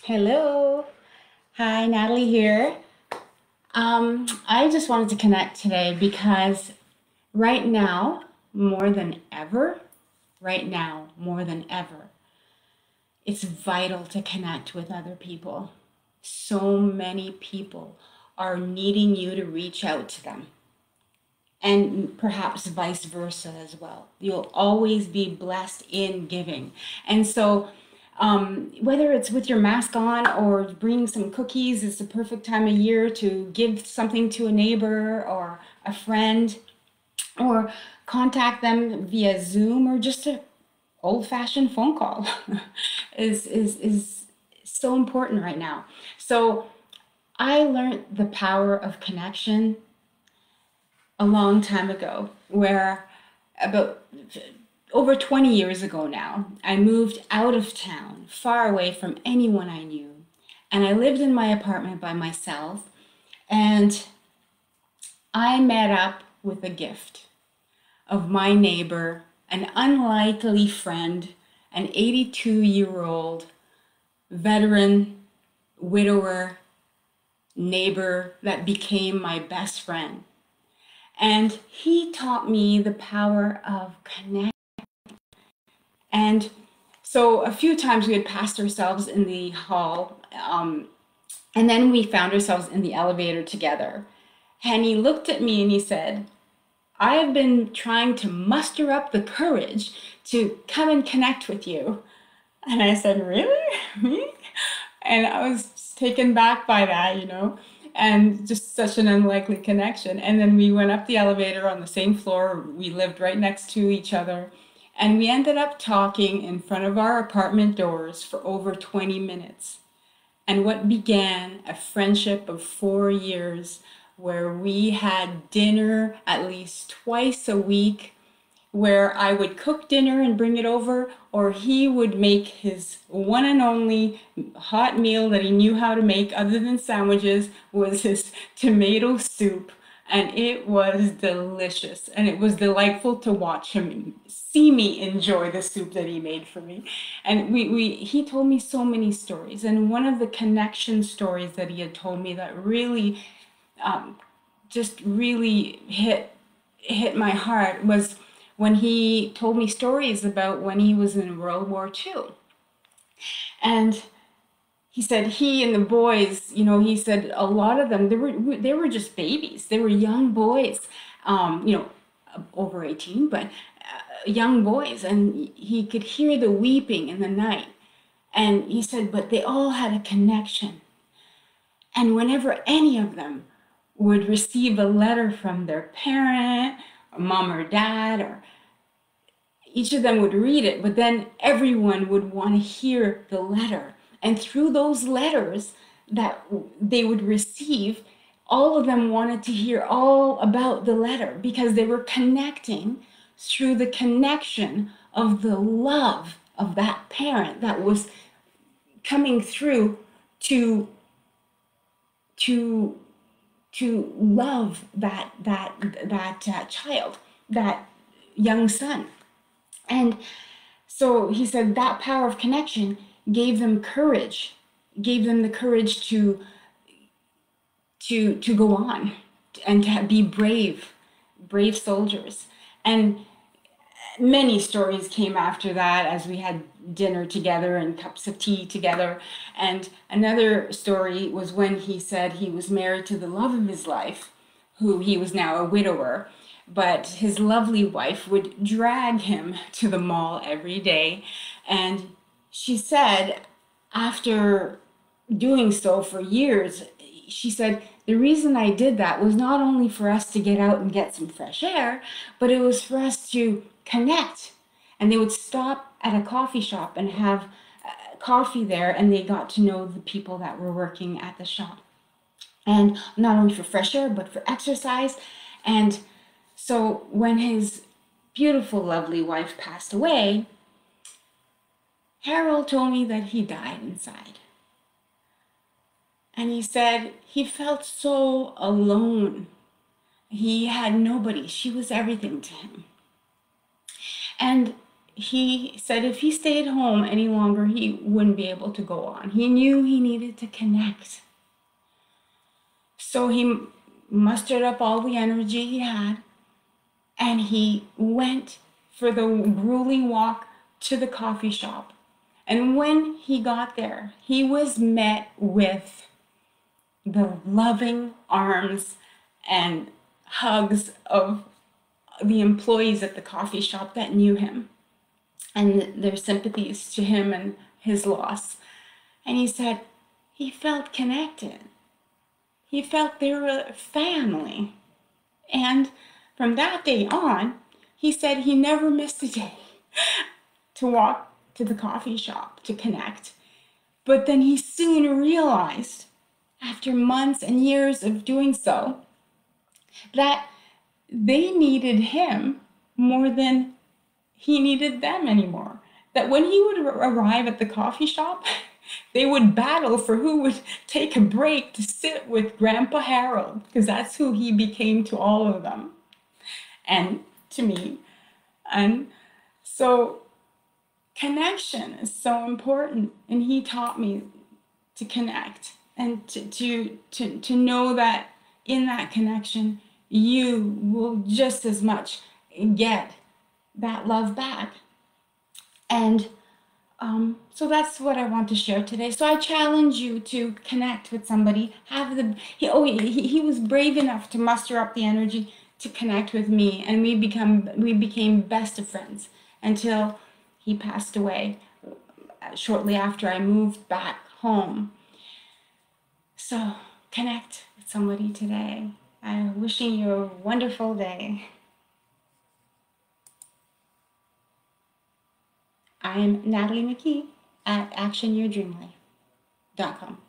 Hello. Hi, Natalie here. I just wanted to connect today because right now, more than ever, right now, more than ever, it's vital to connect with other people. So many people are needing you to reach out to them, and perhaps vice versa as well. You'll always be blessed in giving. And so, whether it's with your mask on or bringing some cookies, it's the perfect time of year to give something to a neighbor or a friend, or contact them via Zoom or just a old-fashioned phone call is so important right now. So I learned the power of connection a long time ago, where about over 20 years ago now, I moved out of town, far away from anyone I knew. And I lived in my apartment by myself. And I met up with a gift of my neighbor, an unlikely friend, an 82-year-old veteran, widower, neighbor that became my best friend. And he taught me the power of connection. And so a few times we had passed ourselves in the hall, and then we found ourselves in the elevator together. And he looked at me and he said, I have been trying to muster up the courage to come and connect with you. And I said, really? Me? And I was taken back by that, and just such an unlikely connection. And then we went up the elevator on the same floor. We lived right next to each other. And we ended up talking in front of our apartment doors for over 20 minutes. And what began a friendship of 4 years, where we had dinner at least twice a week, where I would cook dinner and bring it over, or he would make his one and only hot meal that he knew how to make, other than sandwiches, was his tomato soup. And it was delicious. And it was delightful to watch him see me enjoy the soup that he made for me. And he told me so many stories. And one of the connection stories that he had told me that really just really hit my heart was when he told me stories about when he was in World War II. And he said he and the boys, he said a lot of them, they were just babies. They were young boys, over 18, but young boys. And he could hear the weeping in the night. And he said, but they all had a connection. And whenever any of them would receive a letter from their parent, or mom or dad, or each of them would read it, but then everyone would want to hear the letter. And through those letters that they would receive, all of them wanted to hear all about the letter because they were connecting through the connection of the love of that parent that was coming through to to to love that child, that young son. And so he said that power of connection gave them courage, gave them the courage to go on and to be brave soldiers. And many stories came after that as we had dinner together and cups of tea together. And another story was when he said he was married to the love of his life, who he was now a widower, but his lovely wife would drag him to the mall every day. And she said, after doing so for years, she said, the reason I did that was not only for us to get out and get some fresh air, but it was for us to connect. And they would stop at a coffee shop and have coffee there, and they got to know the people that were working at the shop. And not only for fresh air, but for exercise. And so when his beautiful, lovely wife passed away, Harold told me that he died inside. And he said he felt so alone. He had nobody. She was everything to him. And he said if he stayed home any longer, he wouldn't be able to go on. He knew he needed to connect. So he mustered up all the energy he had, and he went for the grueling walk to the coffee shop. And when he got there, he was met with the loving arms and hugs of the employees at the coffee shop that knew him and their sympathies to him and his loss. And he said he felt connected. He felt they were a family. And from that day on, he said he never missed a day to walk to the coffee shop to connect. But then he soon realized, after months and years of doing so, that they needed him more than he needed them anymore. That when he would arrive at the coffee shop, they would battle for who would take a break to sit with Grandpa Harold, because that's who he became to all of them and to me. And so connection is so important, and he taught me to connect and to know that in that connection you will just as much get that love back. And so that's what I want to share today. So I challenge you to connect with somebody. He was brave enough to muster up the energy to connect with me, and we became best of friends until he passed away shortly after I moved back home. So connect with somebody today. I'm wishing you a wonderful day. I'm Natalie McKee at actionyourdreamlife.com.